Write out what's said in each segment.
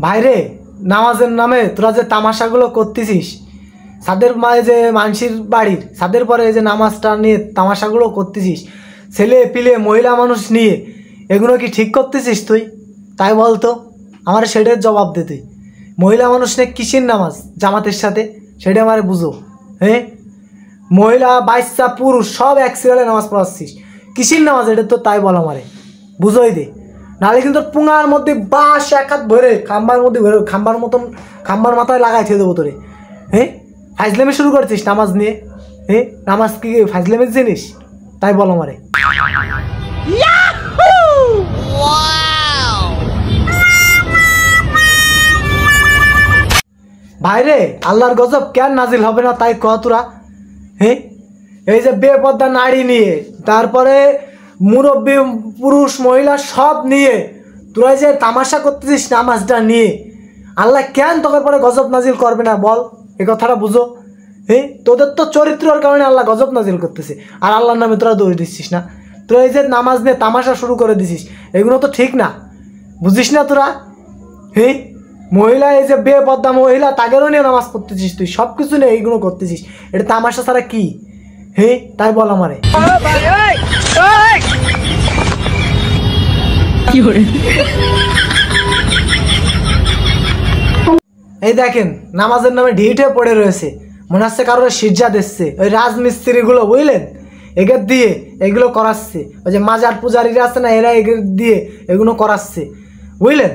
ভাইরে, নামাজের নামে তোরা যে তামাশাগুলো করতেছিস, ছাদের মায়ে যে মানসির বাড়ির ছাদের পরে যে নামাজটা নিয়ে তামাশাগুলো করতেছিস, ছেলে পিলে মহিলা মানুষ নিয়ে, এগুলো কি ঠিক করতেছিস তুই? তাই বলতো, আমার সেটার জবাব দে তুই। মহিলা মানুষ নিয়ে কিসের নামাজ জামাতের সাথে, সেটা আমার বুঝো। হ্যাঁ, মহিলা বাচ্চা পুরুষ সব এক সিরিয়ালে নামাজ পড়াচ্ছিস, কিসের নামাজ এটা তো তাই বল আমারে, বুঝোই দে। নাহলে কিন্তু পুঙার মধ্যে বাঁশ এক হাত ভরে খাম্বার মধ্যে ভরে খাম্বার মতন খাম্বার মাথায় লাগাই খেয়ে দেবো তোরে। হ্যাঁ, ফাইজলামি শুরু করছিস নামাজ নিয়ে। হ্যাঁ, নামাজ কি ফাইজলামের জিনিস? তাই বল আমারে। ভাইরে, আল্লাহর গজব কেন নাজিল হবে না তাই কহ তোরা? হ্যাঁ, এই যে বেপর্দা নারী নিয়ে, তারপরে মুরব্বী পুরুষ মহিলা সব নিয়ে তোরা যে তামাশা করতেছিস নামাজটা নিয়ে, আল্লাহ কেন তোকে পরে গজব নাজিল করবে না বল? এ কথাটা বুঝো। হ্যাঁ, তোদের তো চরিত্রের কারণে আল্লাহ গজব নাজিল করতেছে, আর আল্লাহর নামে তোরা দোষ দিচ্ছিস না। তোরা এই যে নামাজ নিয়ে তামাশা শুরু করে দিছিস, এগুলো তো ঠিক না, বুঝিস না তোরা? হ্যাঁ, মহিলা এই যে বেপর্দা মহিলা তাদেরও নিয়ে নামাজ পড়তেছিস, তুই সব কিছু নিয়ে এইগুলো করতেছিস, এটা তামাশা ছাড়া কি? হ্যাঁ, তাই বল আমারে। এই দেখেন, নামাজের নামে ঢিঠে পড়ে রয়েছে, মনে হচ্ছে কারোর সিজ্জা দিচ্ছে। ওই রাজমিস্ত্রিগুলো বুঝলেন, এগের দিয়ে এগুলো করাচ্ছে। ওই যে মাজার পূজারীরা আছে না, এরা এগের দিয়ে এগুলো করাচ্ছে, বুঝলেন?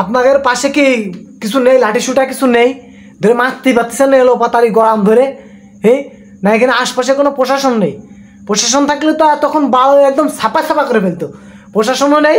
আপনাদের পাশে কি কিছু নেই? লাঠি সুটা কিছু নেই? ধরে মারতে পারতেছেন না এলো পাতারি গরম ধরে? হ্যাঁ, না এখানে আশপাশে কোনো প্রশাসন নেই? প্রশাসন থাকলে তো তখন বাল একদম ছাপা ছাপা করে ফেলতো। প্রশাসনও নেই,